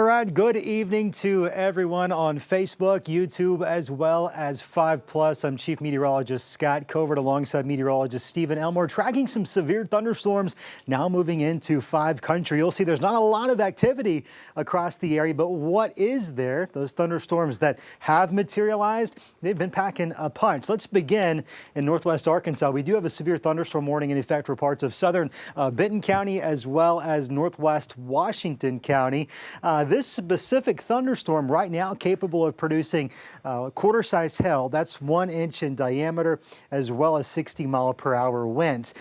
right, good evening to everyone on Facebook, YouTube, as well as 5+. I'm Chief Meteorologist Scott Covert alongside meteorologist Stephen Elmore, tracking some severe thunderstorms now moving into 5 country. You'll see there's not a lot of activity across the area, but what is there? Those thunderstorms that have materialized, they've been packing a punch. Let's begin in northwest Arkansas. We do have a severe thunderstorm warning in effect for parts of southern Benton County as well as northwest Washington County. This specific thunderstorm right now capable of producing quarter-size hail. That's 1 inch in diameter, as well as 60-mile-per-hour winds.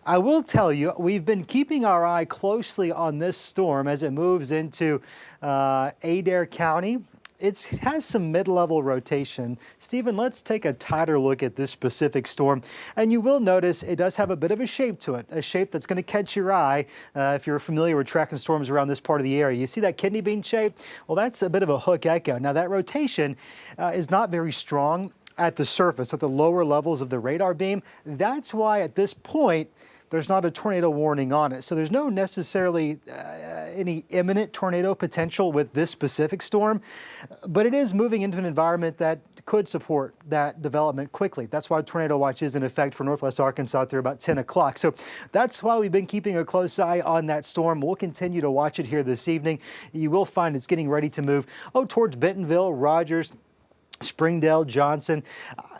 I will tell you, we've been keeping our eye closely on this storm as it moves into Adair County. It has some mid-level rotation. Stephen, let's take a tighter look at this specific storm. And you will notice it does have a bit of a shape to it, a shape that's going to catch your eye if you're familiar with tracking storms around this part of the area. You see that kidney bean shape? Well, that's a bit of a hook echo. Now, that rotation is not very strong at the surface, at the lower levels of the radar beam. That's why at this point, there's not a tornado warning on it. So there's no necessarily any imminent tornado potential with this specific storm, but it is moving into an environment that could support that development quickly. That's why tornado watch is in effect for northwest Arkansas through about 10 o'clock. So that's why we've been keeping a close eye on that storm. We'll continue to watch it here this evening. You will find it's getting ready to move towards Bentonville, Rogers, Springdale, Johnson.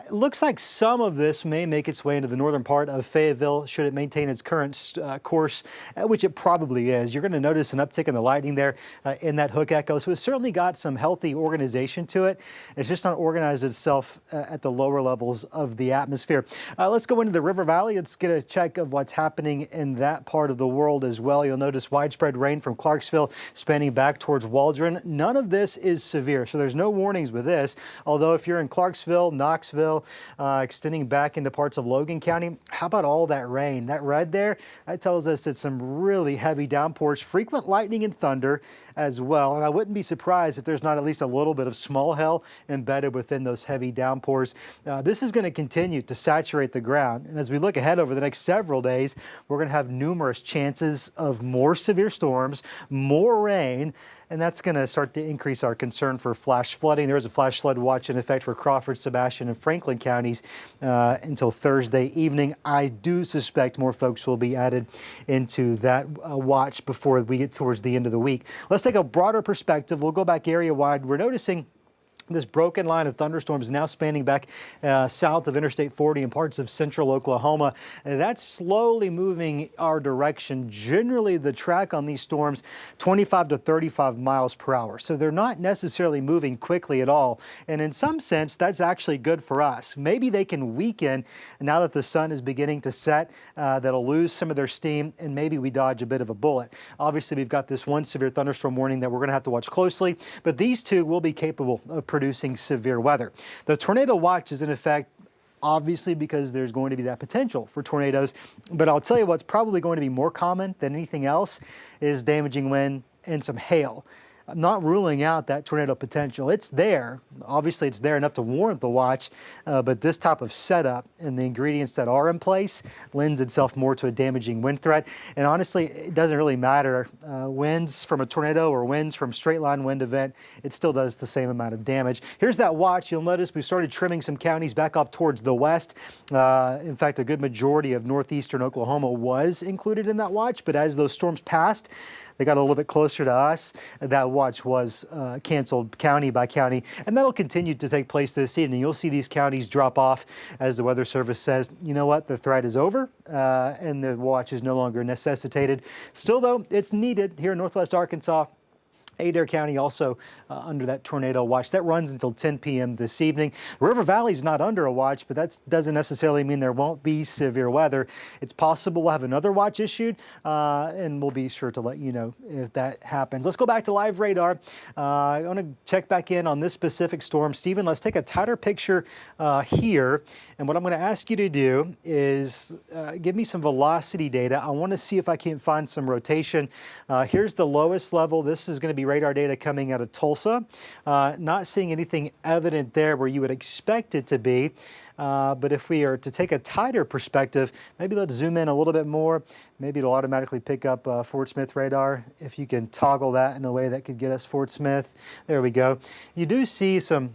It looks like some of this may make its way into the northern part of Fayetteville should it maintain its current course, which it probably is. You're going to notice an uptick in the lightning there in that hook echo. So it's certainly got some healthy organization to it. It's just not organized itself at the lower levels of the atmosphere. Let's go into the River Valley. Let's get a check of what's happening in that part of the world as well. You'll notice widespread rain from Clarksville spanning back towards Waldron. None of this is severe, so there's no warnings with this. Although if you're in Clarksville, Knoxville, extending back into parts of Logan County, how about all that rain? That red there, that tells us it's some really heavy downpours, frequent lightning and thunder as well. And I wouldn't be surprised if there's not at least a little bit of small hail embedded within those heavy downpours. This is going to continue to saturate the ground. And as we look ahead over the next several days, we're going to have numerous chances of more severe storms, more rain, and that's going to start to increase our concern for flash flooding. There is a flash flood watch in effect for Crawford, Sebastian, and Franklin counties until Thursday evening. I do suspect more folks will be added into that watch before we get towards the end of the week. Let's take a broader perspective. We'll go back area-wide. We're noticing this broken line of thunderstorms now spanning back south of Interstate 40 and parts of central Oklahoma. And that's slowly moving our direction. Generally, the track on these storms, 25 to 35 miles per hour. So they're not necessarily moving quickly at all. And in some sense, that's actually good for us. Maybe they can weaken now that the sun is beginning to set. That'll lose some of their steam, and maybe we dodge a bit of a bullet. Obviously, we've got this one severe thunderstorm warning that we're going to have to watch closely, but these two will be capable of producing severe weather. The tornado watch is in effect, obviously, because there's going to be that potential for tornadoes. But I'll tell you what's probably going to be more common than anything else is damaging wind and some hail. I'm not ruling out that tornado potential. It's there. Obviously, it's there enough to warrant the watch, but this type of setup and the ingredients that are in place lends itself more to a damaging wind threat. And honestly, it doesn't really matter. Winds from a tornado or winds from straight line wind event, it still does the same amount of damage. Here's that watch. You'll notice we started trimming some counties back off towards the west. In fact, a good majority of northeastern Oklahoma was included in that watch, but as those storms passed, they got a little bit closer to us. That watch was canceled county by county, and that'll continue to take place this evening. You'll see these counties drop off as the Weather Service says, you know what, the threat is over and the watch is no longer necessitated. Still, though, it's needed here in northwest Arkansas. Adair County also under that tornado watch. That runs until 10 p.m. this evening. River Valley's not under a watch, but that doesn't necessarily mean there won't be severe weather. It's possible we'll have another watch issued, and we'll be sure to let you know if that happens. Let's go back to live radar. I want to check back in on this specific storm. Stephen, let's take a tighter picture here. And what I'm going to ask you to do is give me some velocity data. I want to see if I can find some rotation. Here's the lowest level. This is going to be be radar data coming out of Tulsa. Not seeing anything evident there where you would expect it to be. But if we are to take a tighter perspective, maybe let's zoom in a little bit more. Maybe it'll automatically pick up Fort Smith radar. If you can toggle that in a way that could get us Fort Smith. There we go. You do see some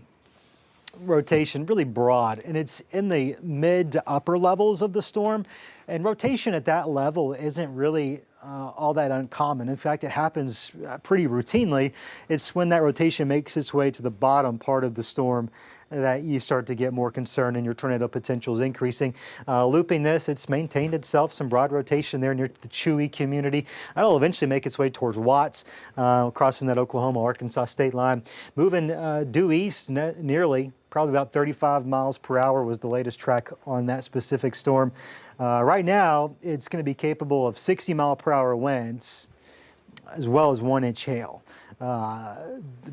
rotation really broad, and it's in the mid to upper levels of the storm. And rotation at that level isn't really all that uncommon. In fact, it happens pretty routinely. It's when that rotation makes its way to the bottom part of the storm that you start to get more concerned and your tornado potential is increasing. Looping this, it's maintained itself, some broad rotation there near the Chewy community. That'll eventually make its way towards Watts, crossing that Oklahoma-Arkansas state line. Moving due east nearly, probably about 35 miles per hour was the latest track on that specific storm. Right now, it's going to be capable of 60 mile per hour winds as well as 1-inch hail.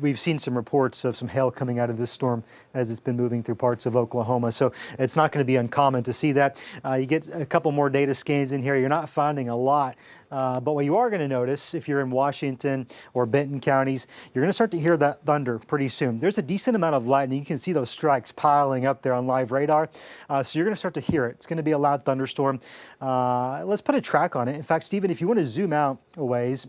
We've seen some reports of some hail coming out of this storm as it's been moving through parts of Oklahoma, so it's not going to be uncommon to see that. You get a couple more data scans in here. You're not finding a lot, but what you are going to notice if you're in Washington or Benton counties, you're going to start to hear that thunder pretty soon. There's a decent amount of lightning. You can see those strikes piling up there on live radar, so you're going to start to hear it. It's going to be a loud thunderstorm. Let's put a track on it. In fact, Stephen, if you want to zoom out a ways,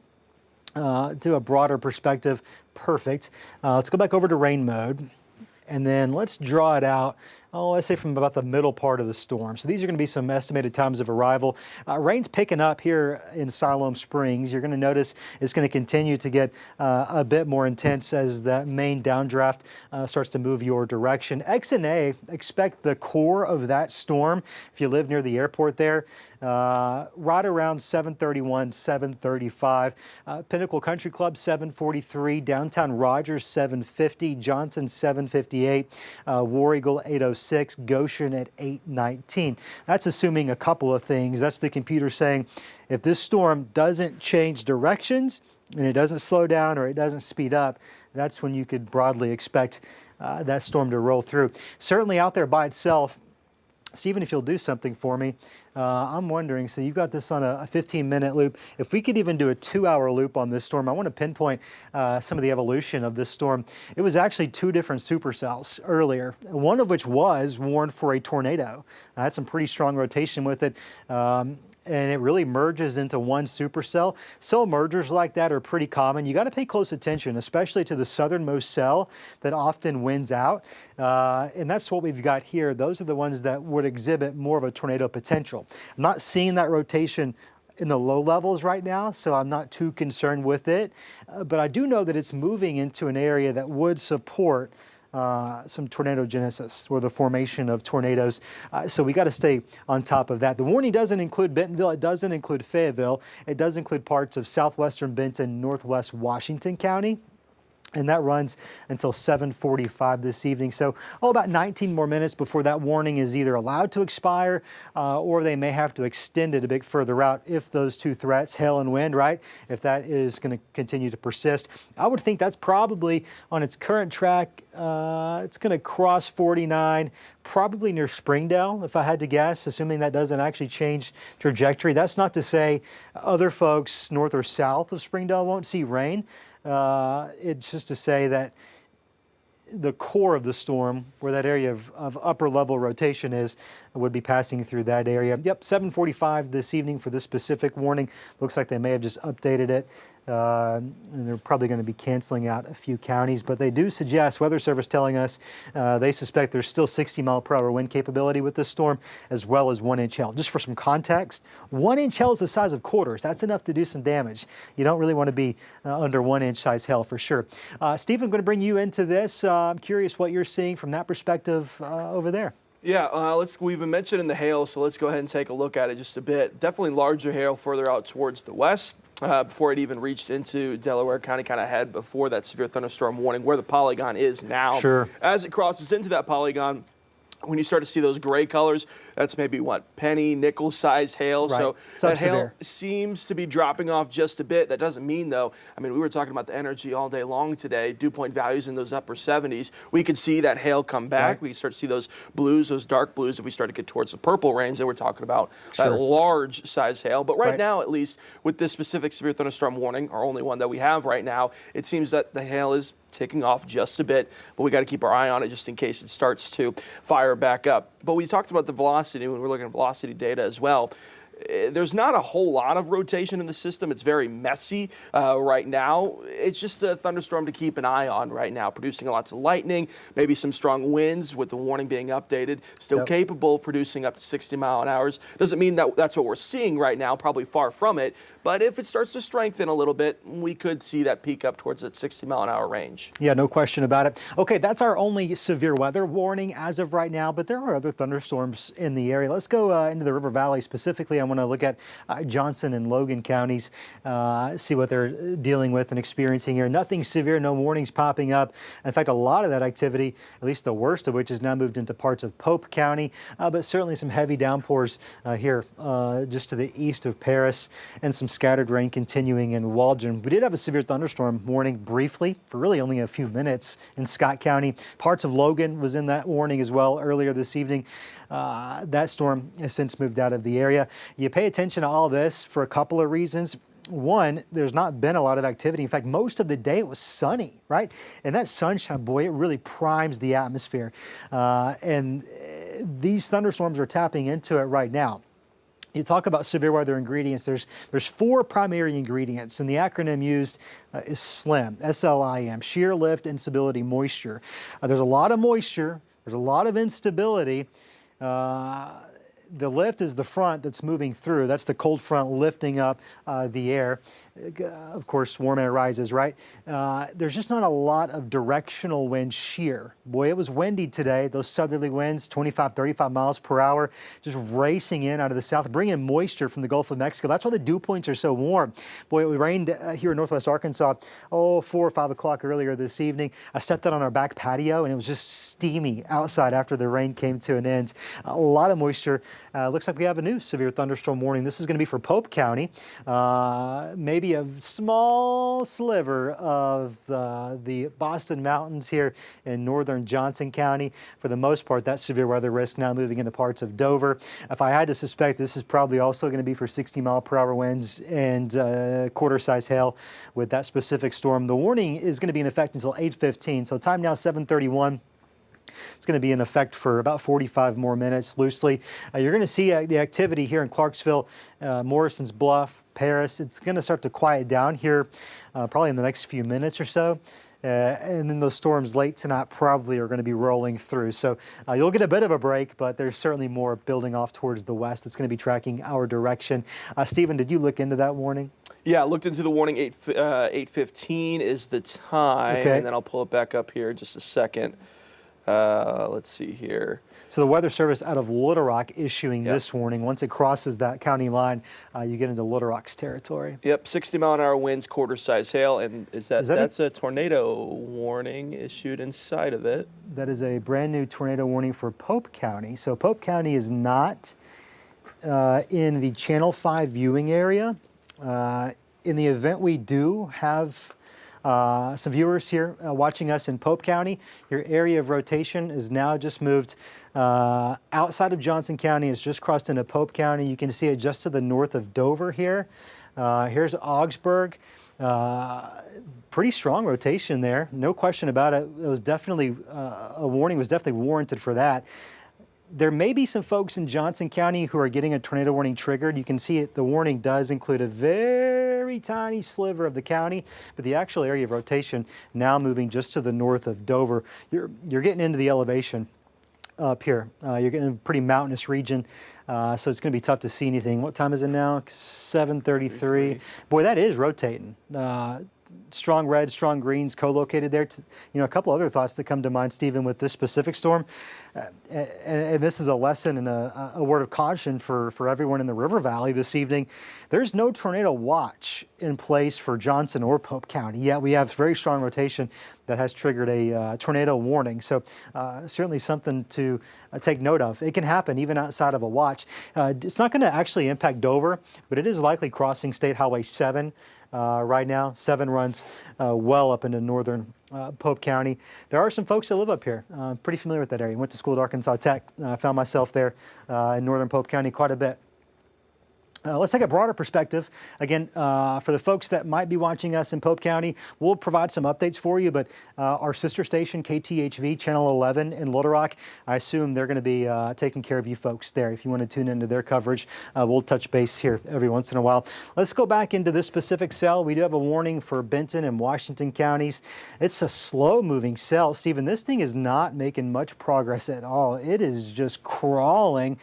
to a broader perspective, perfect. Let's go back over to rain mode, and then let's draw it out. Oh, let's say from about the middle part of the storm. So these are going to be some estimated times of arrival. Rain's picking up here in Siloam Springs. You're going to notice it's going to continue to get a bit more intense as that main downdraft starts to move your direction. X and A, expect the core of that storm, if you live near the airport there, right around 7:31, 7:35. Pinnacle Country Club 7:43, downtown Rogers 7:50, Johnson 7:58, War Eagle 8:06, Goshen at 8:19. That's assuming a couple of things. That's the computer saying if this storm doesn't change directions and it doesn't slow down or it doesn't speed up, that's when you could broadly expect that storm to roll through. Certainly out there by itself, Stephen, if you'll do something for me, I'm wondering, so you've got this on a 15-minute loop. If we could even do a 2-hour loop on this storm, I want to pinpoint some of the evolution of this storm. It was actually 2 different supercells earlier, one of which was warned for a tornado. I had some pretty strong rotation with it. And it really merges into one supercell. Cell mergers like that are pretty common. You got to pay close attention, especially to the southernmost cell that often wins out. And that's what we've got here. Those are the ones that would exhibit more of a tornado potential. I'm not seeing that rotation in the low levels right now, so I'm not too concerned with it. But I do know that it's moving into an area that would support some tornadogenesis or the formation of tornadoes. So we got to stay on top of that. The warning doesn't include Bentonville. It doesn't include Fayetteville. It does include parts of southwestern Benton, northwest Washington County. And that runs until 7:45 this evening. So, about 19 more minutes before that warning is either allowed to expire or they may have to extend it a bit further out if those 2 threats, hail and wind, right, if that is going to continue to persist. I would think that's probably on its current track. It's going to cross 49, probably near Springdale, if I had to guess, assuming that doesn't actually change trajectory. That's not to say other folks north or south of Springdale won't see rain. It's just to say that the core of the storm, where that area of upper level rotation is, would be passing through that area. Yep, 7:45 this evening for this specific warning. Looks like they may have just updated it. And they're probably going to be canceling out a few counties, but they do suggest, Weather Service telling us, they suspect there's still 60 mile per hour wind capability with this storm, as well as 1-inch hail. Just for some context, 1-inch hail is the size of quarters. That's enough to do some damage. You don't really want to be under 1-inch size hail for sure. Stephen, I'm going to bring you into this. I'm curious what you're seeing from that perspective over there. Yeah, we've been mentioning the hail, so let's go ahead and take a look at it just a bit. Definitely larger hail further out towards the west. Before it even reached into Delaware County, kind of ahead before that severe thunderstorm warning, where the polygon is now. Sure. As it crosses into that polygon, when you start to see those gray colors, That's maybe what, penny, nickel size hail. Right. So that hail Sub-severe. seems to be dropping off just a bit. That doesn't mean, though, I mean, we were talking about the energy all day long today, dew point values in those upper 70s. We could see that hail come back. Right. We start to see those blues, those dark blues, if we start to get towards the purple range that we're talking about, Sure. that large size hail. But right Right. now, at least with this specific severe thunderstorm warning, our only one that we have right now, it seems that the hail is ticking off just a bit, but we got to keep our eye on it just in case it starts to fire back up. But we talked about the velocity when we're looking at velocity data as well. There's not a whole lot of rotation in the system. It's very messy right now. It's just a thunderstorm to keep an eye on right now, producing lots of lightning, maybe some strong winds with the warning being updated. Still Yep. capable of producing up to 60 mile an hour. Doesn't mean that that's what we're seeing right now, probably far from it. But if it starts to strengthen a little bit, we could see that peak up towards that 60 mile an hour range. Yeah, no question about it. Okay, that's our only severe weather warning as of right now, but there are other thunderstorms in the area. Let's go into the River Valley specifically. I want to look at Johnson and Logan counties, see what they're dealing with and experiencing here. Nothing severe, no warnings popping up. In fact, a lot of that activity, at least the worst of which, has now moved into parts of Pope County, but certainly some heavy downpours here just to the east of Paris, and some scattered rain continuing in Waldron. We did have a severe thunderstorm warning briefly for really only a few minutes in Scott County. Parts of Logan was in that warning as well earlier this evening. That storm has since moved out of the area. You pay attention to all this for a couple of reasons. One, there's not been a lot of activity. In fact, most of the day it was sunny, right? And that sunshine, boy, it really primes the atmosphere. And these thunderstorms are tapping into it right now. You talk about severe weather ingredients, there's 4 primary ingredients, and the acronym used is SLIM, S-L-I-M, shear, lift, instability, moisture. There's a lot of moisture, there's a lot of instability. The lift is the front that's moving through. That's the cold front lifting up the air. Of course, warm air rises, right? There's just not a lot of directional wind shear. Boy, it was windy today. Those southerly winds, 25, 35 miles per hour, just racing in out of the south, bringing moisture from the Gulf of Mexico. That's why the dew points are so warm. Boy, it rained here in northwest Arkansas, 4 or 5 o'clock earlier this evening. I stepped out on our back patio, and it was just steamy outside after the rain came to an end. A lot of moisture. Looks like we have a new severe thunderstorm warning. This is going to be for Pope County. Maybe a small sliver of the Boston Mountains here in northern Johnson County. For the most part, that severe weather risk now moving into parts of Dover. If I had to suspect, this is probably also going to be for 60 mile per hour winds and quarter-size hail with that specific storm. The warning is going to be in effect until 8:15, so time now 7:31. It's going to be in effect for about 45 more minutes loosely. You're going to see the activity here in Clarksville, Morrison's Bluff, Paris. It's going to start to quiet down here probably in the next few minutes or so. And then those storms late tonight probably are going to be rolling through. So you'll get a bit of a break, but there's certainly more building off towards the west that's going to be tracking our direction. Stephen, did you look into that warning? Yeah, I looked into the warning. 8:15 is the time, Okay. and then I'll pull it back up here in just a second. Let's see here. So the Weather Service out of Little Rock issuing Yep. this warning. Once it crosses that county line, you get into Little Rock's territory. Yep, 60 mile an hour winds, quarter-size hail, and that's a tornado warning issued inside of it. That is a brand new tornado warning for Pope County. So Pope County is not in the Channel 5 viewing area. In the event we do have some viewers here watching us in Pope County, your area of rotation is now just moved outside of Johnson County. It's just crossed into Pope County. You can see it just to the north of Dover here. Here's Augsburg. Pretty strong rotation there, no question about it. It was definitely, a warning was definitely warranted for that. There may be some folks in Johnson County who are getting a tornado warning triggered. You can see it, the warning does include a very tiny sliver of the county, but the actual area of rotation now moving just to the north of Dover. You're getting into the elevation up here. You're getting a pretty mountainous region, so it's going to be tough to see anything. What time is it now? 7:33. Boy, that is rotating. strong reds, strong greens co-located there. A couple other thoughts that come to mind, Stephen, with this specific storm. And this is a lesson and a word of caution for everyone in the River Valley this evening. There's no tornado watch in place for Johnson or Pope County, yet we have very strong rotation that has triggered a tornado warning. So certainly something to take note of. It can happen even outside of a watch. It's not going to actually impact Dover, but it is likely crossing State Highway 7 right now. 7 runs well up into northern Pope County. There are some folks that live up here. Pretty familiar with that area. Went to school at Arkansas Tech. Found myself there in northern Pope County quite a bit. Let's take a broader perspective. Again, for the folks that might be watching us in Pope County, we'll provide some updates for you, but our sister station, KTHV, Channel 11 in Little Rock, I assume they're going to be taking care of you folks there. If you want to tune into their coverage, we'll touch base here every once in a while. Let's go back into this specific cell. We do have a warning for Benton and Washington counties. It's a slow-moving cell. Stephen, this thing is not making much progress at all. It is just crawling.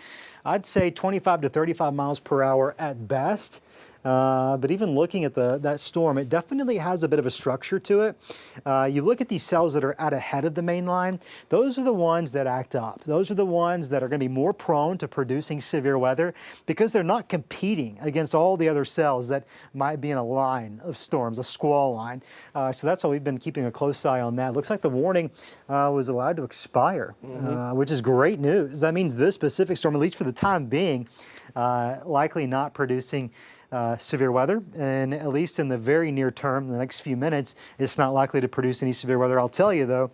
I'd say 25 to 35 miles per hour at best. But even looking at that storm, it definitely has a bit of a structure to it. You look at these cells that are out ahead of the main line, those are the ones that act up. Those are the ones that are going to be more prone to producing severe weather because they're not competing against all the other cells that might be in a line of storms, a squall line. So that's why we've been keeping a close eye on that. Looks like the warning was allowed to expire, which is great news. That means this specific storm, at least for the time being, likely not producing severe weather, and at least in the very near term, the next few minutes, it's not likely to produce any severe weather. I'll tell you though,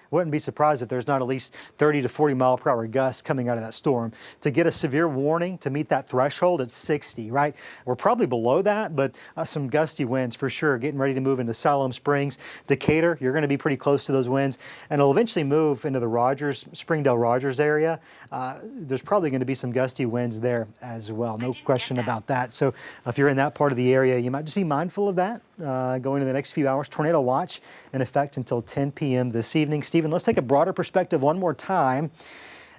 wouldn't be surprised if there's not at least 30 to 40 mile per hour gusts coming out of that storm. To get a severe warning, to meet that threshold, it's 60, right? We're probably below that, but some gusty winds for sure. Getting ready to move into Siloam Springs. Decatur, you're going to be pretty close to those winds, and it'll eventually move into the Springdale Rogers area. There's probably going to be some gusty winds there as well. No question about that. So if you're in that part of the area, you might just be mindful of that going into the next few hours. Tornado watch in effect until 10 p.m. this evening. Stephen, let's take a broader perspective one more time.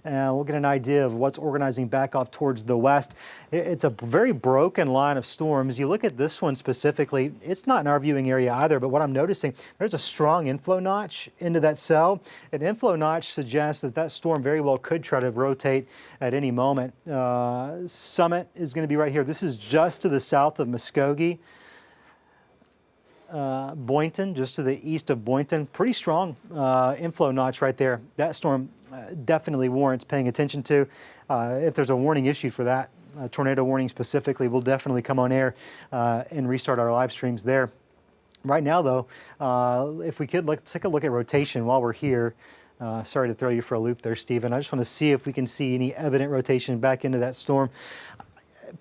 We'll get an idea of what's organizing back off towards the west. It's a very broken line of storms. You look at this one specifically, it's not in our viewing area either, but what I'm noticing, there's a strong inflow notch into that cell. An inflow notch suggests that storm very well could try to rotate at any moment. Summit is going to be right here. This is just to the south of Muskogee. Boynton, just to the east of Boynton, pretty strong inflow notch right there. That storm definitely warrants paying attention to. If there's a warning issued for that, tornado warning specifically, we'll definitely come on air and restart our live streams there. Right now, though, if we could, let's take a look at rotation while we're here. Sorry to throw you for a loop there, Stephen. I just want to see if we can see any evident rotation back into that storm.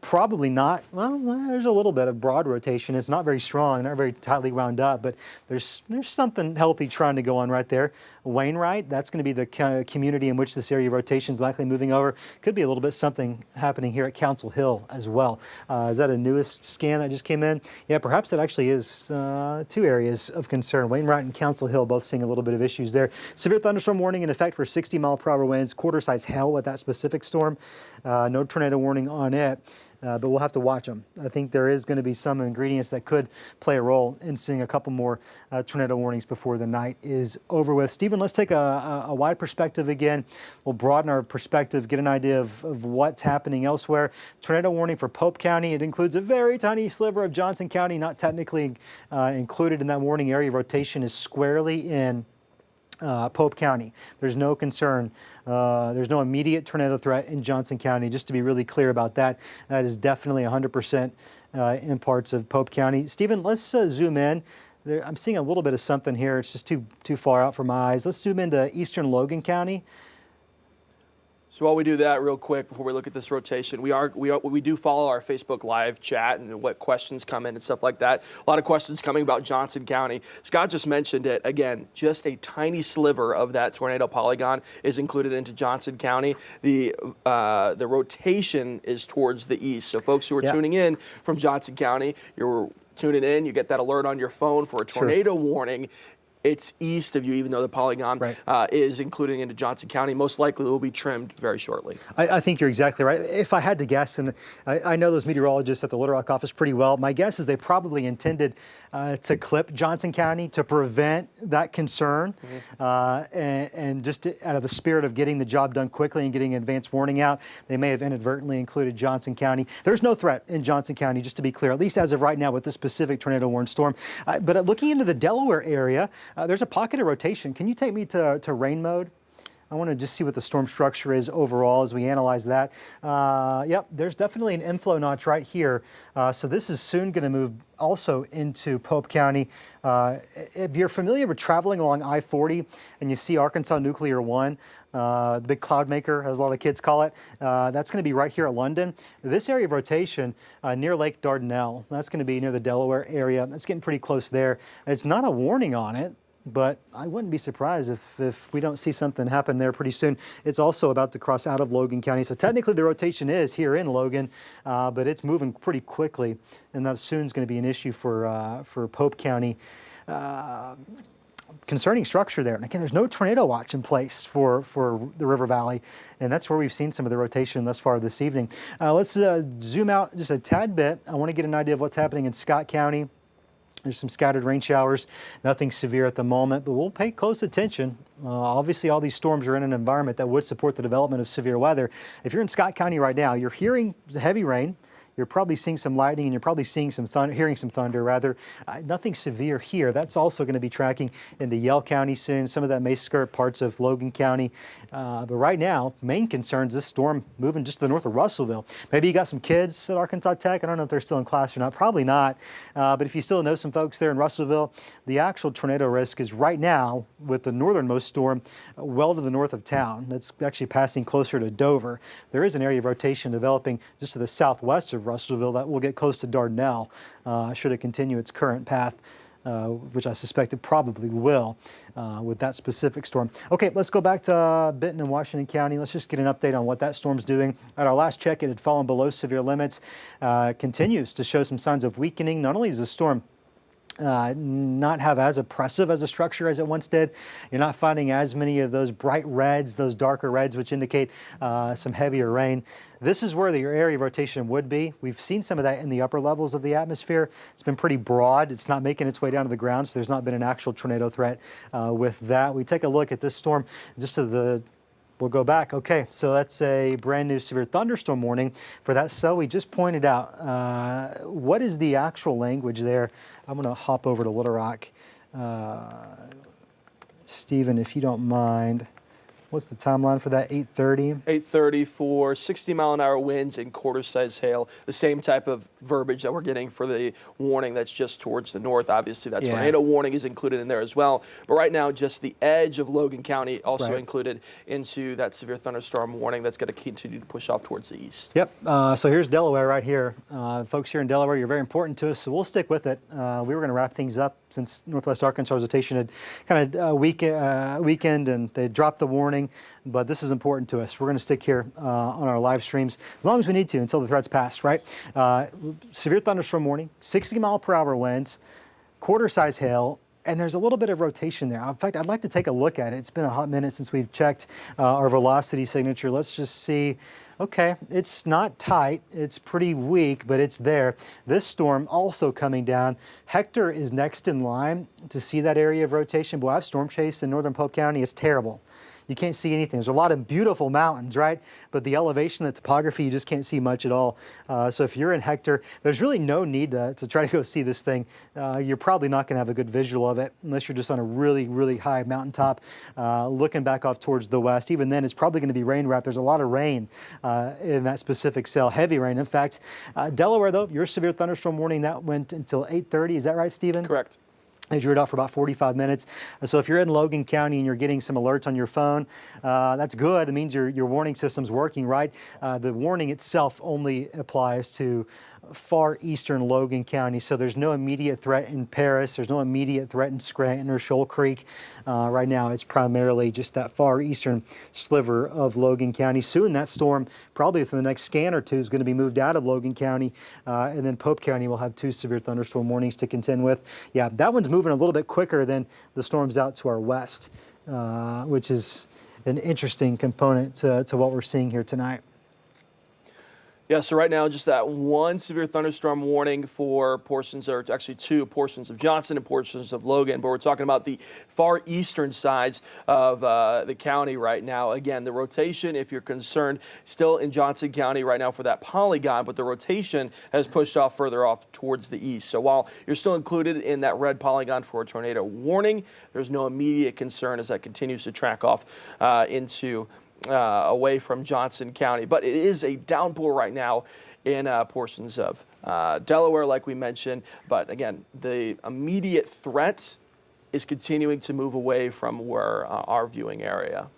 Probably not. Well, there's a little bit of broad rotation. It's not very strong, not very tightly wound up, but there's something healthy trying to go on right there. Wainwright, that's going to be the community in which this area of rotation is likely moving over. Could be a little bit something happening here at Council Hill as well. Is that a newest scan that just came in? Yeah, perhaps it actually is 2 areas of concern. Wainwright and Council Hill both seeing a little bit of issues there. Severe thunderstorm warning in effect for 60 mile per hour winds, quarter-size hail with that specific storm. No tornado warning on it. But we'll have to watch them. I think there is going to be some ingredients that could play a role in seeing a couple more tornado warnings before the night is over with. Stephen, let's take a wide perspective again. We'll broaden our perspective, get an idea of what's happening elsewhere. Tornado warning for Pope County. It includes a very tiny sliver of Johnson County, not technically included in that warning area. Rotation is squarely in Pope County. There's no concern. There's no immediate tornado threat in Johnson County. Just to be really clear about that, that is definitely 100% in parts of Pope County. Stephen, let's zoom in. I'm seeing a little bit of something here. It's just too far out for my eyes. Let's zoom into eastern Logan County. So while we do that real quick before we look at this rotation, we do follow our Facebook live chat and what questions come in and stuff like that. A lot of questions coming about Johnson County. Scott just mentioned it. Again, just a tiny sliver of that tornado polygon is included into Johnson County. The rotation is towards the east. So folks who are tuning in from Johnson County, you're tuning in, you get that alert on your phone for a tornado warning. it's east of you, even though the polygon Right. is including into Johnson County. Most likely it will be trimmed very shortly. I think you're exactly right. If I had to guess, and I know those meteorologists at the Little Rock office pretty well, my guess is they probably intended to clip Johnson County to prevent that concern, and just out of the spirit of getting the job done quickly and getting advance warning out, they may have inadvertently included Johnson County. There's no threat in Johnson County, just to be clear, at least as of right now with this specific tornado warned storm. But looking into the Delaware area, there's a pocket of rotation. Can you take me to rain mode? I want to just see what the storm structure is overall as we analyze that. Yep, there's definitely an inflow notch right here. So this is soon going to move also into Pope County. If you're familiar with traveling along I-40 and you see Arkansas Nuclear 1, the big cloud maker, as a lot of kids call it, that's going to be right here at London. This area of rotation near Lake Dardanelle, that's going to be near the Delaware area. That's getting pretty close there. It's not a warning on it, but I wouldn't be surprised if we don't see something happen there pretty soon. It's also about to cross out of Logan County. So technically the rotation is here in Logan, but it's moving pretty quickly. And that soon is going to be an issue for Pope County. Concerning structure there. And again, there's no tornado watch in place for the River Valley. And that's where we've seen some of the rotation thus far this evening. Let's zoom out just a tad bit. I want to get an idea of what's happening in Scott County. There's some scattered rain showers, nothing severe at the moment, but we'll pay close attention. Obviously, all these storms are in an environment that would support the development of severe weather. If you're in Scott County right now, you're hearing heavy rain. You're probably seeing some lightning, and you're probably seeing some hearing some thunder, rather. Nothing severe here. That's also going to be tracking into Yell County soon. Some of that may skirt parts of Logan County. But right now, main concerns, this storm moving just to the north of Russellville. Maybe you got some kids at Arkansas Tech. I don't know if they're still in class or not. Probably not. But if you still know some folks there in Russellville, the actual tornado risk is right now, with the northernmost storm, well to the north of town. That's actually passing closer to Dover. There is an area of rotation developing just to the southwest of Russellville that will get close to Dardanelle should it continue its current path, which I suspect it probably will with that specific storm. Okay, let's go back to Benton and Washington County. Let's just get an update on what that storm's doing. At our last check, it had fallen below severe limits, continues to show some signs of weakening. Not only is the storm not have as oppressive as a structure as it once did. You're not finding as many of those bright reds, those darker reds, which indicate some heavier rain. This is where the area of rotation would be. We've seen some of that in the upper levels of the atmosphere. It's been pretty broad. It's not making its way down to the ground, so there's not been an actual tornado threat with that. We take a look at this storm just to the We'll go back. Okay, so that's a brand new severe thunderstorm warning for that cell we just pointed out. What is the actual language there? I'm going to hop over to Little Rock. Stephen, if you don't mind, what's the timeline for that? 8:30? 8:30 for 60-mile-an-hour winds and quarter-size hail. The same type of verbiage that we're getting for the warning that's just towards the north. Obviously, that tornado warning is included in there as well. But right now, just the edge of Logan County also included into that severe thunderstorm warning that's going to continue to push off towards the east. Yep. So here's Delaware right here. Folks here in Delaware, you're very important to us, so we'll stick with it. We were going to wrap things up since Northwest Arkansas rotation had kind of weekend and they dropped the warning. But this is important to us. We're going to stick here on our live streams as long as we need to until the threat's passed, right? Severe thunderstorm warning, 60-mile-per-hour winds, quarter-size hail, and there's a little bit of rotation there. In fact, I'd like to take a look at it. It's been a hot minute since we've checked our velocity signature. Let's just see. Okay, it's not tight, it's pretty weak, but it's there. This storm also coming down. Hector is next in line to see that area of rotation. Boy, I've storm chased in northern Pope County. It's terrible. You can't see anything. There's a lot of beautiful mountains, right? But the elevation, the topography, you just can't see much at all. So if you're in Hector, there's really no need to try to go see this thing. You're probably not going to have a good visual of it unless you're just on a really, really high mountaintop looking back off towards the west. Even then, it's probably going to be rain wrapped. There's a lot of rain in that specific cell, heavy rain. In fact, Delaware, though, your severe thunderstorm warning, that went until 8:30. Is that right, Stephen? Correct. They drew it out for about 45 minutes. So if you're in Logan County and you're getting some alerts on your phone, that's good. It means your warning system's working, right? The warning itself only applies to far eastern Logan County. So there's no immediate threat in Paris. There's no immediate threat in Scranton or Shoal Creek. Right now, it's primarily just that far eastern sliver of Logan County. Soon, that storm, probably within the next scan or two, is going to be moved out of Logan County. And then Pope County will have 2 severe thunderstorm warnings to contend with. Yeah, that one's moving a little bit quicker than the storms out to our west, which is an interesting component to what we're seeing here tonight. Yeah, so right now, just that 1 severe thunderstorm warning for portions, or actually 2 portions of Johnson and portions of Logan. But we're talking about the far eastern sides of the county right now. Again, the rotation, if you're concerned, still in Johnson County right now for that polygon, but the rotation has pushed off further off towards the east. So while you're still included in that red polygon for a tornado warning, there's no immediate concern as that continues to track off into away from Johnson County. But it is a downpour right now in portions of Delaware, like we mentioned. But again, the immediate threat is continuing to move away from where our viewing area.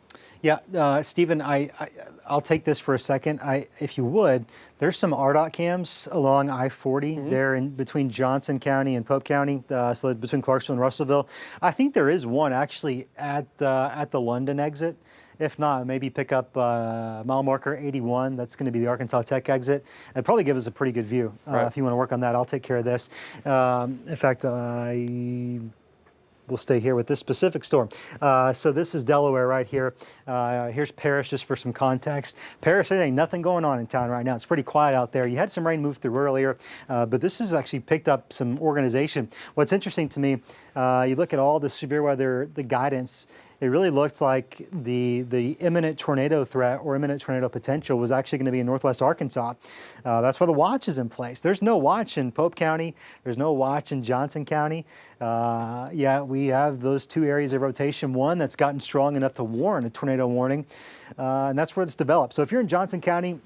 Yeah, Stephen, I'll take this for a second. If you would, there's some RDOT cams along I-40 there in between Johnson County and Pope County, so between Clarksville and Russellville. I think there is one actually at the London exit. If not, maybe pick up mile marker 81. That's going to be the Arkansas Tech exit. It'd probably give us a pretty good view. Right. If you want to work on that, I'll take care of this. In fact, we'll stay here with this specific storm. So this is Delaware right here. Here's Paris, just for some context. Paris, there ain't nothing going on in town right now. It's pretty quiet out there. You had some rain move through earlier, but this has actually picked up some organization. What's interesting to me, you look at all the severe weather, the guidance, it really looked like the imminent tornado threat or imminent tornado potential was actually going to be in northwest Arkansas. That's why the watch is in place. There's no watch in Pope County. There's no watch in Johnson County. Yeah, we have those 2 areas of rotation. One that's gotten strong enough to warrant a tornado warning, and that's where it's developed. So if you're in Johnson County,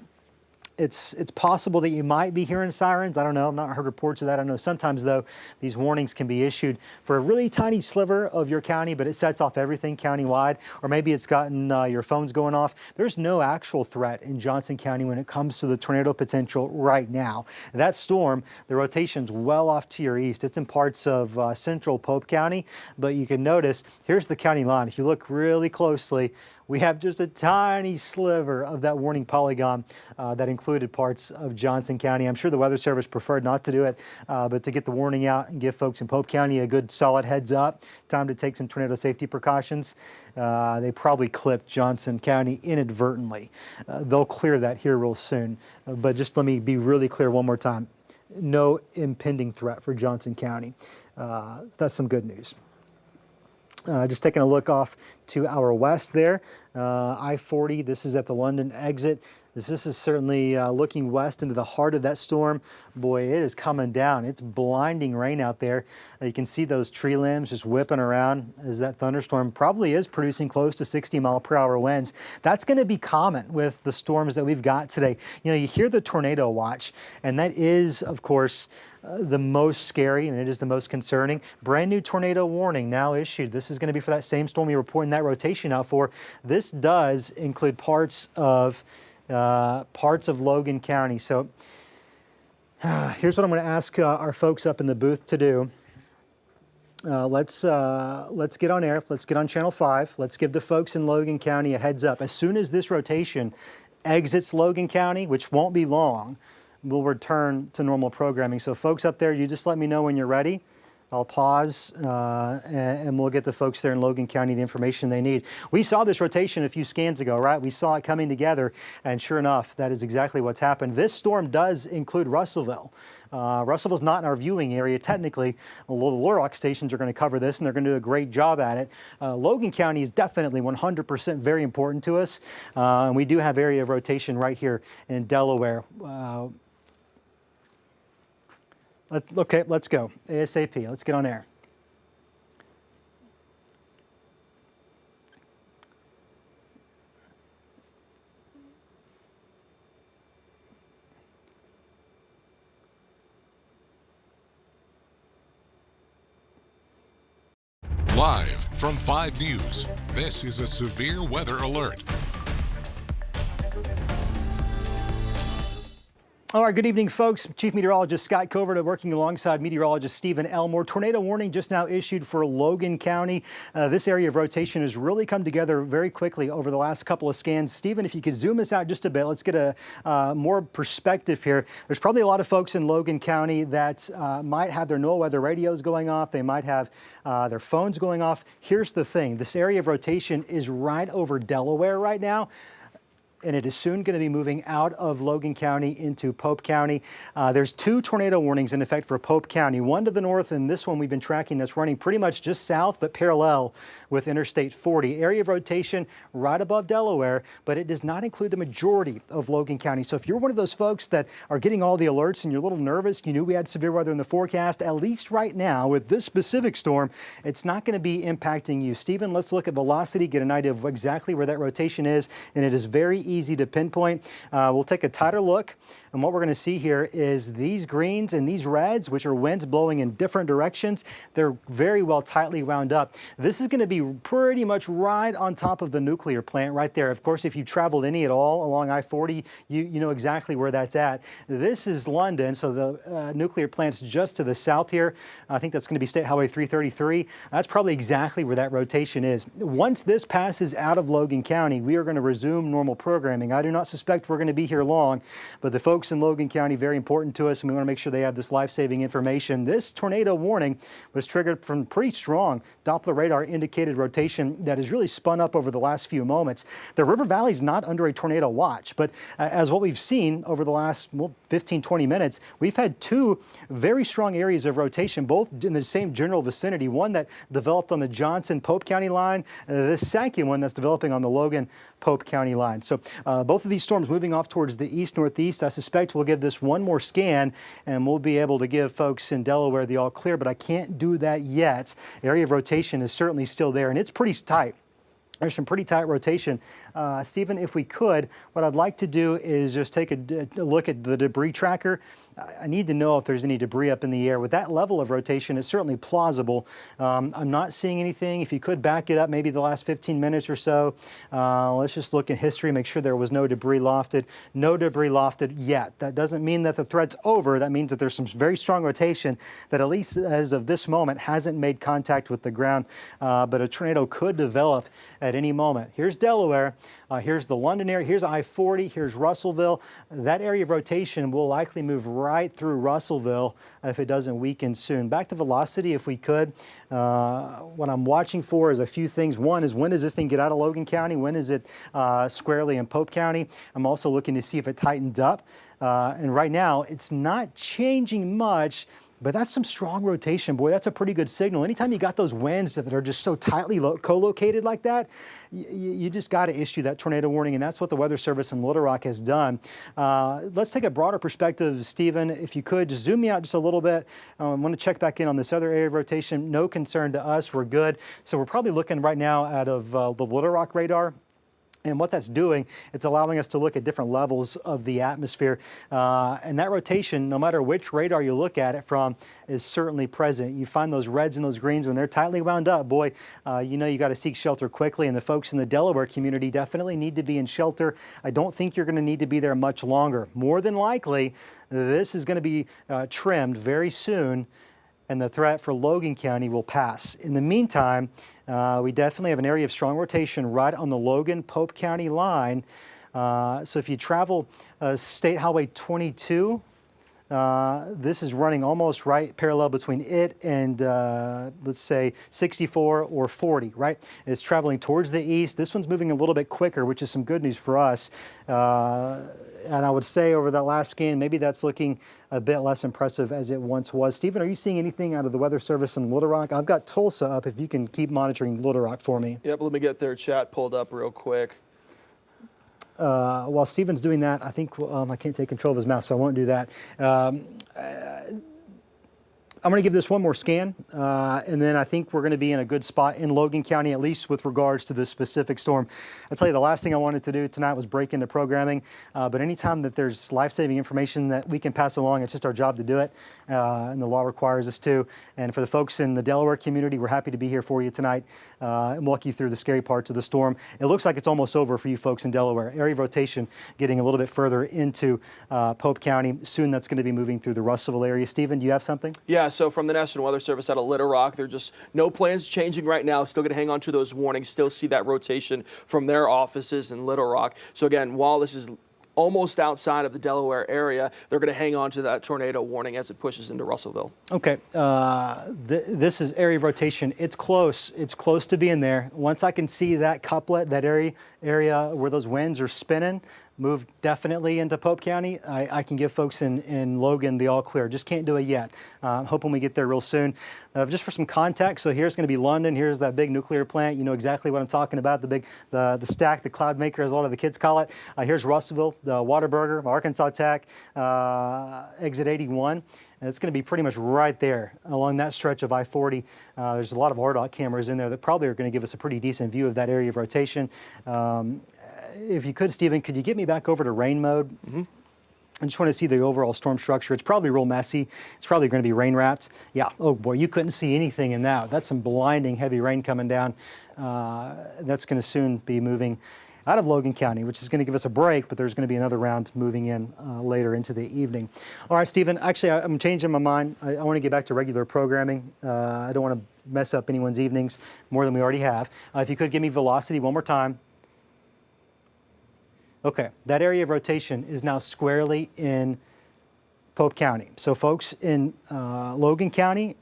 it's possible that you might be hearing sirens. I don't know. I've not heard reports of that. I know sometimes, though, these warnings can be issued for a really tiny sliver of your county, but it sets off everything countywide. Or maybe it's gotten your phones going off. There's no actual threat in Johnson County when it comes to the tornado potential right now. That storm, the rotation's well off to your east. It's in parts of central Pope County, but you can notice here's the county line. If you look really closely, we have just a tiny sliver of that warning polygon that included parts of Johnson County. I'm sure the Weather Service preferred not to do it, but to get the warning out and give folks in Pope County a good solid heads up, time to take some tornado safety precautions, they probably clipped Johnson County inadvertently. They'll clear that here real soon. But just let me be really clear one more time. No impending threat for Johnson County. That's some good news. Just taking a look off to our west there, I-40, this is at the London exit. This is certainly looking west into the heart of that storm. Boy, it is coming down. It's blinding rain out there. You can see those tree limbs just whipping around as that thunderstorm probably is producing close to 60-mile-per-hour winds. That's going to be common with the storms that we've got today. You know, you hear the tornado watch, and that is, of course, the most scary, and it is the most concerning. Brand new tornado warning now issued. This is going to be for that same storm you were pointing that rotation out for. This does include parts of Logan County. So here's what I'm going to ask our folks up in the booth to do. Let's get on air. Let's get on Channel 5. Let's give the folks in Logan County a heads up. As soon as this rotation exits Logan County, which won't be long, we'll return to normal programming. So folks up there, you just let me know when you're ready. I'll pause and we'll get the folks there in Logan County the information they need. We saw this rotation a few scans ago, right? We saw it coming together, and sure enough, that is exactly what's happened. This storm does include Russellville. Russellville's not in our viewing area technically. Well, the Lorock stations are going to cover this, and they're going to do a great job at it. Logan County is definitely 100% very important to us, and we do have area of rotation right here in Delaware. Okay, let's go. ASAP. Let's get on air. Live from 5 News, this is a severe weather alert. All right, good evening, folks. Chief Meteorologist Scott Covert working alongside meteorologist Stephen Elmore. Tornado warning just now issued for Logan County. This area of rotation has really come together very quickly over the last couple of scans. Stephen, if you could zoom us out just a bit, let's get a more perspective here. There's probably a lot of folks in Logan County that might have their NOAA weather radios going off. They might have their phones going off. Here's the thing. This area of rotation is right over Delaware right now, and it is soon going to be moving out of Logan County into Pope County. There's 2 tornado warnings in effect for Pope County, one to the north and this one we've been tracking that's running pretty much just south but parallel with Interstate 40. Area of rotation right above Delaware, but it does not include the majority of Logan County. So if you're one of those folks that are getting all the alerts and you're a little nervous, you knew we had severe weather in the forecast, at least right now with this specific storm, it's not going to be impacting you. Stephen, let's look at velocity, get an idea of exactly where that rotation is, and it is very easy to pinpoint. We'll take a tighter look, and what we're going to see here is these greens and these reds, which are winds blowing in different directions. They're very well tightly wound up. This is going to be pretty much right on top of the nuclear plant right there. Of course, if you've traveled any at all along I-40, you know exactly where that's at. This is London, so the nuclear plant's just to the south here. I think that's going to be State Highway 333. That's probably exactly where that rotation is. Once this passes out of Logan County, we are going to resume normal programming. I do not suspect we're going to be here long, but the folks in Logan County, very important to us, and we want to make sure they have this life-saving information. This tornado warning was triggered from pretty strong Doppler radar indicated rotation that has really spun up over the last few moments. The River Valley is not under a tornado watch, but as what we've seen over the last 15, 20 minutes, we've had 2 very strong areas of rotation, both in the same general vicinity. One that developed on the Johnson-Pope County line, the second one that's developing on the Logan-Pope County line. So both of these storms moving off towards the east-northeast. I suspect we'll give this one more scan and we'll be able to give folks in Delaware the all clear, but I can't do that yet. Area of rotation is certainly still there, and it's pretty tight. There's some pretty tight rotation. Stephen, if we could, what I'd like to do is just take a look at the debris tracker. I need to know if there's any debris up in the air. With that level of rotation, it's certainly plausible. I'm not seeing anything. If you could back it up maybe the last 15 minutes or so. Let's just look in history, make sure there was no debris lofted. No debris lofted yet. That doesn't mean that the threat's over. That means that there's some very strong rotation that, at least as of this moment, hasn't made contact with the ground. But a tornado could develop at any moment. Here's Delaware. Here's the London area. Here's I-40. Here's Russellville. That area of rotation will likely move right through Russellville if it doesn't weaken soon. Back to velocity, if we could. What I'm watching for is a few things. One is, when does this thing get out of Logan County? When is it squarely in Pope County? I'm also looking to see if it tightens up. And right now, it's not changing much. But that's some strong rotation, boy. That's a pretty good signal. Anytime you got those winds that are just so tightly co-located like that, you just got to issue that tornado warning, and that's what the Weather Service in Little Rock has done. Let's take a broader perspective, Stephen. If you could, just zoom me out just a little bit. I want to check back in on this other area of rotation. No concern to us. We're good. So we're probably looking right now out of the Little Rock radar. And what that's doing, it's allowing us to look at different levels of the atmosphere. And that rotation, no matter which radar you look at it from, is certainly present. You find those reds and those greens when they're tightly wound up, boy, you know you got to seek shelter quickly. And the folks in the Delaware community definitely need to be in shelter. I don't think you're going to need to be there much longer. More than likely, this is going to be trimmed very soon, and the threat for Logan County will pass. In the meantime, we definitely have an area of strong rotation right on the Logan-Pope County line. So if you travel State Highway 22, this is running almost right parallel between it and, let's say, 64 or 40, right? It's traveling towards the east. This one's moving a little bit quicker, which is some good news for us. And I would say over that last scan, maybe that's looking a bit less impressive as it once was. Stephen, are you seeing anything out of the Weather Service in Little Rock? I've got Tulsa up, if you can keep monitoring Little Rock for me. Yep, let me get their chat pulled up real quick. While Stephen's doing that, I think I can't take control of his mouse, so I won't do that. I'm going to give this one more scan, and then I think we're going to be in a good spot in Logan County, at least with regards to this specific storm. I'll tell you, the last thing I wanted to do tonight was break into programming, but anytime that there's life-saving information that we can pass along, it's just our job to do it, and the law requires us to. And for the folks in the Delaware community, we're happy to be here for you tonight and walk you through the scary parts of the storm. It looks like it's almost over for you folks in Delaware. Area of rotation getting a little bit further into Pope County. Soon that's going to be moving through the Russellville area. Stephen, do you have something? Yeah, so from the National Weather Service out of Little Rock, they're just no plans changing right now. Still going to hang on to those warnings, still see that rotation from their offices in Little Rock. So again, while this is almost outside of the Delaware area, they're going to hang on to that tornado warning as it pushes into Russellville. Okay, this is area of rotation. It's close. It's close to being there. Once I can see that couplet, that area where those winds are spinning, move definitely into Pope County, I can give folks in Logan the all clear. Just can't do it yet. Hoping we get there real soon. Just for some context, so here's going to be London. Here's that big nuclear plant. You know exactly what I'm talking about. The stack, the cloud maker, as a lot of the kids call it. Here's Russellville, the Whataburger, Arkansas Tech, exit 81. And it's going to be pretty much right there along that stretch of I-40. There's a lot of RDOT cameras in there that probably are going to give us a pretty decent view of that area of rotation. If you could, Stephen, could you get me back over to rain mode? Mm-hmm. I just want to see the overall storm structure. It's probably real messy. It's probably going to be rain wrapped. Yeah. Oh boy, you couldn't see anything in that. That's some blinding heavy rain coming down. That's going to soon be moving out of Logan County, which is going to give us a break, but there's going to be another round moving in later into the evening. All right, Stephen, actually, I'm changing my mind. I want to get back to regular programming. I don't want to mess up anyone's evenings more than we already have. If you could give me velocity one more time. Okay, that area of rotation is now squarely in Pope County. So folks in Logan County,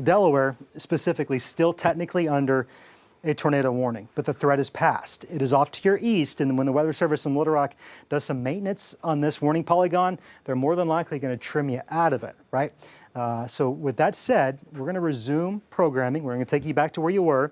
Delaware specifically, still technically under a tornado warning, but the threat is past. It is off to your east, and when the Weather Service in Little Rock does some maintenance on this warning polygon, they're more than likely going to trim you out of it, right? So with that said, we're going to resume programming. We're going to take you back to where you were.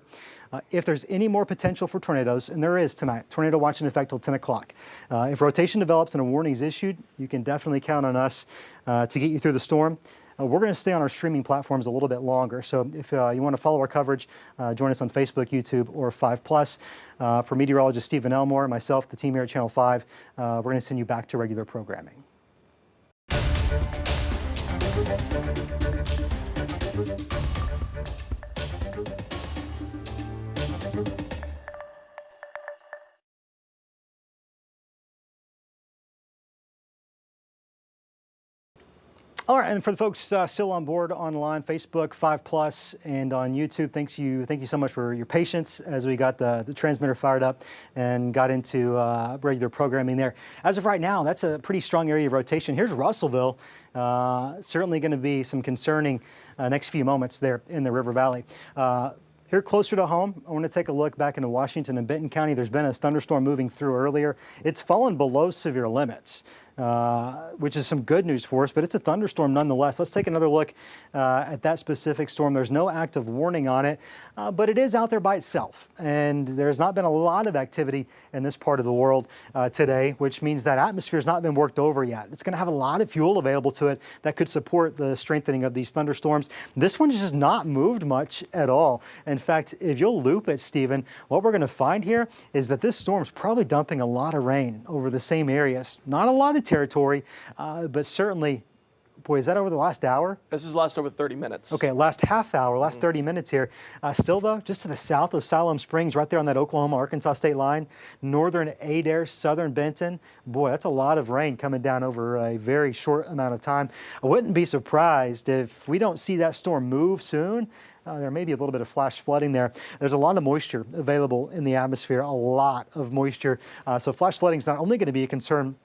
If there's any more potential for tornadoes, and there is tonight, tornado watch in effect till 10 o'clock. If rotation develops and a warning is issued, you can definitely count on us to get you through the storm. We're going to stay on our streaming platforms a little bit longer. So if you want to follow our coverage, join us on Facebook, YouTube, or 5+. For meteorologist Stephen Elmore, myself, the team here at Channel 5, we're going to send you back to regular programming. All right, and for the folks still on board online, Facebook, 5+, and on YouTube, thank you so much for your patience as we got the transmitter fired up and got into regular programming there. As of right now, that's a pretty strong area of rotation. Here's Russellville. Certainly going to be some concerning next few moments there in the River Valley. Here closer to home, I want to take a look back into Washington and Benton County. There's been a thunderstorm moving through earlier. It's fallen below severe limits, which is some good news for us, but it's a thunderstorm nonetheless. Let's take another look at that specific storm. There's no active warning on it, but it is out there by itself. And there's not been a lot of activity in this part of the world today, which means that atmosphere has not been worked over yet. It's going to have a lot of fuel available to it that could support the strengthening of these thunderstorms. This one's just not moved much at all. In fact, if you'll loop it, Stephen, what we're going to find here is that this storm's probably dumping a lot of rain over the same areas. Not a lot of territory, but certainly, boy, is that over the last hour? This has lasted over 30 minutes. Okay, last half hour, last 30 minutes here. Still though, just to the south of Siloam Springs, right there on that Oklahoma-Arkansas state line, northern Adair, southern Benton. Boy, that's a lot of rain coming down over a very short amount of time. I wouldn't be surprised if we don't see that storm move soon. There may be a little bit of flash flooding there. There's a lot of moisture available in the atmosphere, a lot of moisture. So flash flooding is not only going to be a concern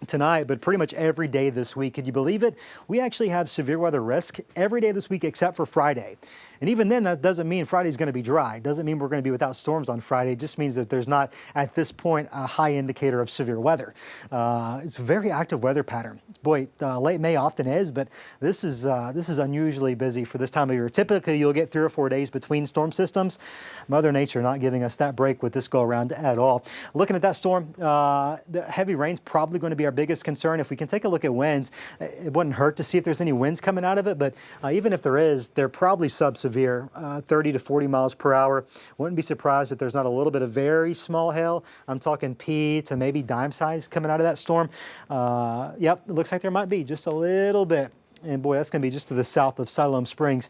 tonight, but pretty much every day this week. Could you believe it? We actually have severe weather risk every day this week except for Friday. And even then, that doesn't mean Friday's going to be dry. It doesn't mean we're going to be without storms on Friday. It just means that there's not, at this point, a high indicator of severe weather. It's a very active weather pattern. Boy, late May often is, but this is unusually busy for this time of year. Typically, you'll get 3 or 4 days between storm systems. Mother Nature not giving us that break with this go-around at all. Looking at that storm, the heavy rain's probably going to be our biggest concern. If we can take a look at winds, it wouldn't hurt to see if there's any winds coming out of it, but even if there is, they're probably sub-severe, 30 to 40 miles per hour. Wouldn't be surprised if there's not a little bit of very small hail. I'm talking pea to maybe dime size coming out of that storm. Yep, it looks like there might be just a little bit. And boy, that's going to be just to the south of Siloam Springs.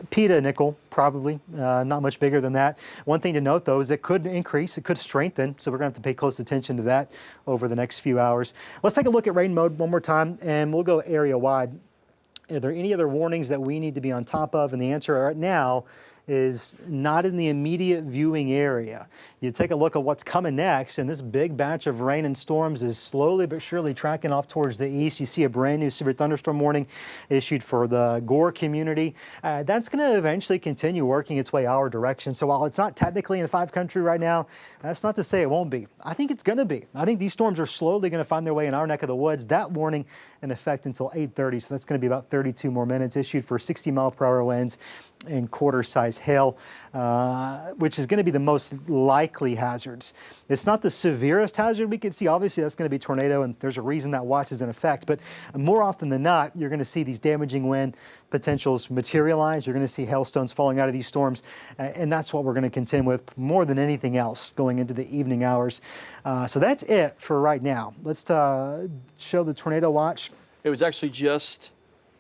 Pea to nickel, probably, not much bigger than that. One thing to note, though, is it could increase, it could strengthen, so we're going to have to pay close attention to that over the next few hours. Let's take a look at rain mode one more time, and we'll go area-wide. Are there any other warnings that we need to be on top of? And the answer right now is not in the immediate viewing area. You take a look at what's coming next, and this big batch of rain and storms is slowly but surely tracking off towards the east. You see a brand new severe thunderstorm warning issued for the Gore community. That's going to eventually continue working its way our direction. So while it's not technically in 5 country right now, that's not to say it won't be. I think it's going to be. I think these storms are slowly going to find their way in our neck of the woods. That warning in effect until 8:30, so that's going to be about 32 more minutes, issued for 60-mile-per-hour winds and quarter-size hail, which is going to be the most likely hazards. It's not the severest hazard we could see. Obviously, that's going to be tornado, and there's a reason that watch is in effect. But more often than not, you're going to see these damaging wind potentials materialize. You're going to see hailstones falling out of these storms, and that's what we're going to contend with more than anything else going into the evening hours. So that's it for right now. Let's show the tornado watch. It was actually just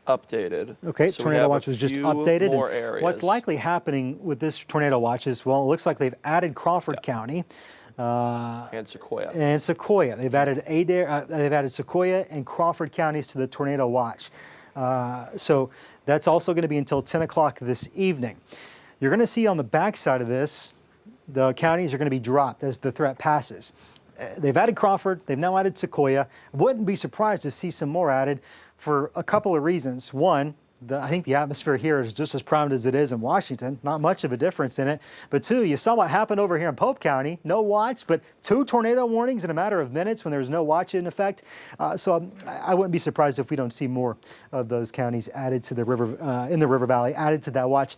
updated. Okay, So we tornado have watch a was just few updated. more And areas. what's likely happening with this tornado watch is, well, it looks like they've added Crawford County And Sequoia. and Sequoia. They've added Sequoia and Crawford counties to the tornado watch. So that's also going to be until 10 o'clock this evening. You're going to see on the backside of this, the counties are going to be dropped as the threat passes. They've added Crawford. They've now added Sequoia. Wouldn't be surprised to see some more added for a couple of reasons. One, I think the atmosphere here is just as primed as it is in Washington. Not much of a difference in it. But two, you saw what happened over here in Pope County. No watch, but 2 tornado warnings in a matter of minutes when there was no watch in effect. So I wouldn't be surprised if we don't see more of those counties added to the river, in the River Valley, added to that watch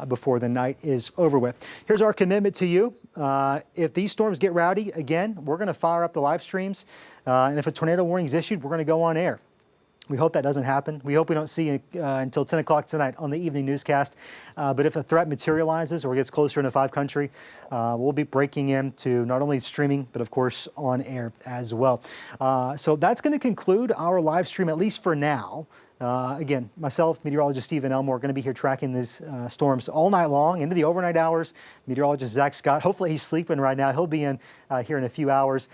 before the night is over with. Here's our commitment to you. If these storms get rowdy, again, we're going to fire up the live streams. And if a tornado warning is issued, we're going to go on air. We hope that doesn't happen. We hope we don't see it until 10 o'clock tonight on the evening newscast. But if a threat materializes or gets closer into 5 country, we'll be breaking into not only streaming, but of course on air as well. So that's going to conclude our live stream, at least for now. Again, myself, meteorologist Stephen Elmore, are going to be here tracking these storms all night long into the overnight hours. Meteorologist Zach Scott, hopefully he's sleeping right now. He'll be in here in a few hours.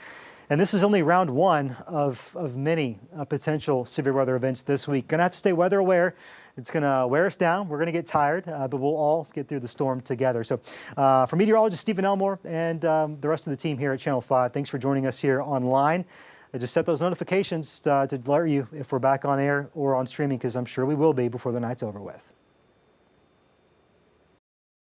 And this is only round 1 of many potential severe weather events this week. Going to have to stay weather aware. It's going to wear us down. We're going to get tired, but we'll all get through the storm together. So for meteorologist Stephen Elmore and the rest of the team here at Channel 5, thanks for joining us here online. Just set those notifications to alert you if we're back on air or on streaming, because I'm sure we will be before the night's over with.